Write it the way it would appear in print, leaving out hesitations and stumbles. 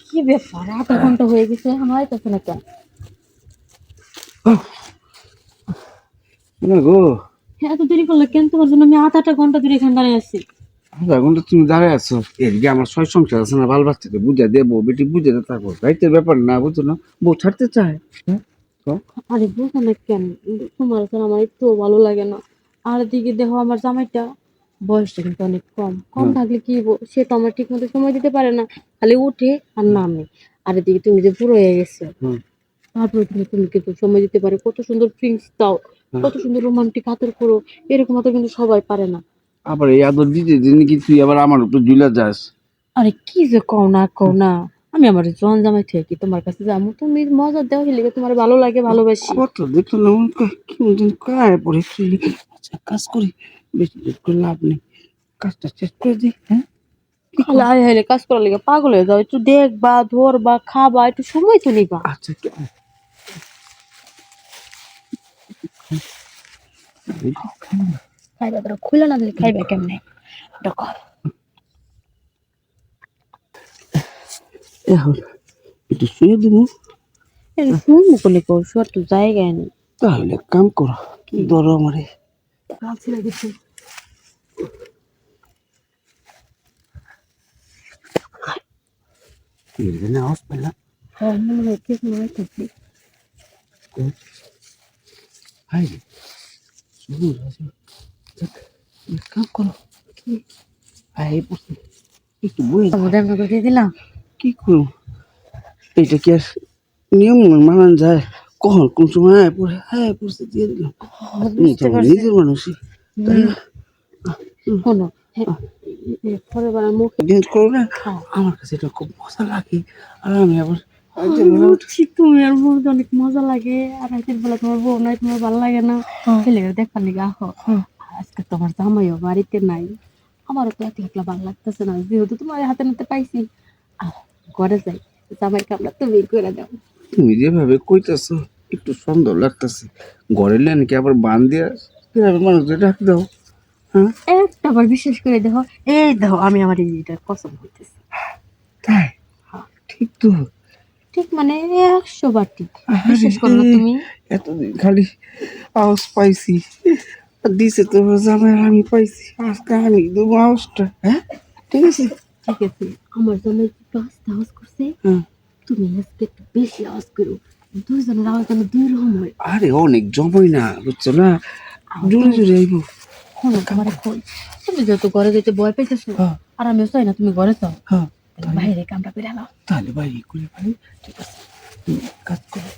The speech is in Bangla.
কি ব্যাপার, আধা ঘন্টা হয়ে গেছে আমার আইতাছে না কেন? না গো, হ্যাঁ, এত দেরি করলে কেন? তোমার জন্য আমি আধাটা ঘন্টা ধরে এখানে দাঁড়িয়ে আছি। এখন তো তুমি দাঁড়ায় আছো, এদিকে আমার ছয় সংসার আছে না, বাল বাচ্চাকে বুঝা দেবো, বেটি বুঝে দে, তারপর রাইতের ব্যাপার না, বুঝছো না, বউ ছাড়তে চায়। হ্যাঁ তো? আরে বুঝো না কেন? তোমার ছাড়া আমার একটু ভালো লাগে না। আর এদিকে দেখো আমার জামাইটা বয়সটা কিন্তু অনেক কম কম হ্যাঁ, থাকলে কি হইবো? সে তো আমার ঠিক মতো সময় দিতে পারে না, খালি উঠে আর নামে। আর এদিকে তুমি যে বুড়ো হয়ে গেছো, হুম, তারপরে তুমি কিন্তু সময় দিতে পারে, কত সুন্দর ফিলিংস দাও, হ্যাঁ। কত সুন্দর রোমান্টিক আদর করো। এরকম আদর কিন্তু সবাই পারে না। আবার এই আদর দিতে দিন কি তুই আবার আমার উপর ঝুলা যাস? আরে কি যে কও না কও না, আমি আমার জন জামাই থেকে কি তোমার কাছে যাবো? তুমি মজা দেও হিলিগে তোমার ভালো লাগে, ভালোবাসি। কত দেখো না, কেমন কায় পড়ে তুই। আচ্ছা, কাজ করি, বেশি দেরি করে লাভ নেই, কাজটা শেষ করে দিই। হ্যাঁ, কি খালি কর? আয় হাইলে কাজ করার লিগে পাগল হয়ে যাও। একটু দেখবা, ধরবা, খাবা, একটু সময় তো নিবা। আচ্ছা, খাইবা তোরা খুলে না দিলে খাইবা কেমনে? দেখো এখন একটু শুয়ে দিব। শুনবো করলে কও, শোয়ার তো জায়গায় নেই। তাহলে এক কাম করো, ধরো আমারে। রাখছি না কিছু। আওয়াজ পেলাম। হ্যাঁ, মনে হয় কিছু মনে করছি। হাই রে, শুরু হয়েছে। যাক, এক কাম করো, হাই পড়ছে, একটু বই আমাদের আমরা দিয়ে দিলাম। কি করো, এইটা কি আর নিয়ম মানান যায়? কখন কোন সময় হাই পড়ে, হাই পড়ছে দিয়ে দিলাম। তুমি তো বুঝতে আমার পারছি। নিজের মানুষই, তাই না? শোনো, হ্যাঁ, পরের বার মুখে বিয়ে করো না, খাও। আমার কাছে এটা খুব মজা লাগে। আর আমি আবার আমি বুঝছি তুমি আর বলতে অনেক মজা লাগে, আর রাতের বেলা তোমার বউ নাই, তোমার ভালো লাগে না, ছেলে দেখার লিগে আহো। আজকে তোমার জামাইও বাড়িতে নাই, আমারও তো একলা একলা ভালো লাগতেছে না, যেহেতু তোমার হাতে নাতে পাইছি। আহ, ঘরে যাই, জামাই কামলা তুমি করে দাও। তুমি যেভাবে কইতাছো একটু সুন্দর লাগতেছে। ঘরে লেন কি আবার বান দিয়া মানুষদের ডাক দাও? হ্যাঁ, একটা বার বিশেষ করে দেখো, এই দেখো আমি আমার এইটা পছন্দ হইতেছে। তাই ঠিক তো। ঠিক মানে 100 বার ঠিক। আরে, বিশ্বাস করো না তুমি? এতদিন খালি আওয়াজ পাইছি, আর দিছে তো জামাই, আমি পাইছি, আজকে আমি দেবো আওয়াজটা। হ্যাঁ, ঠিক আছে। ঠিক আছে, আমার জন্য একটু আস্তে আওয়াজ করছে, হ্যাঁ, তুমি আজকে একটু বেশি আওয়াজ করো। দুইজনের আওয়াজ যেন দুই রকম হয়। আরে অনেক জমই না, বুঝছো না, আর জোরে তুমি জোরে আইব। শোনো, তোমার এখন তুমি যত ঘরে যেতে ভয় পাইতেছো, হ্যাঁ, আর আমিও চাই না তুমি ঘরে যাও, হ্যাঁ, তাহলে তাহলে বাইরে কামটা করে নাও। তাহলে ভাই করে ফেলি। ঠিক আছে, তুমি এক কাজ করো,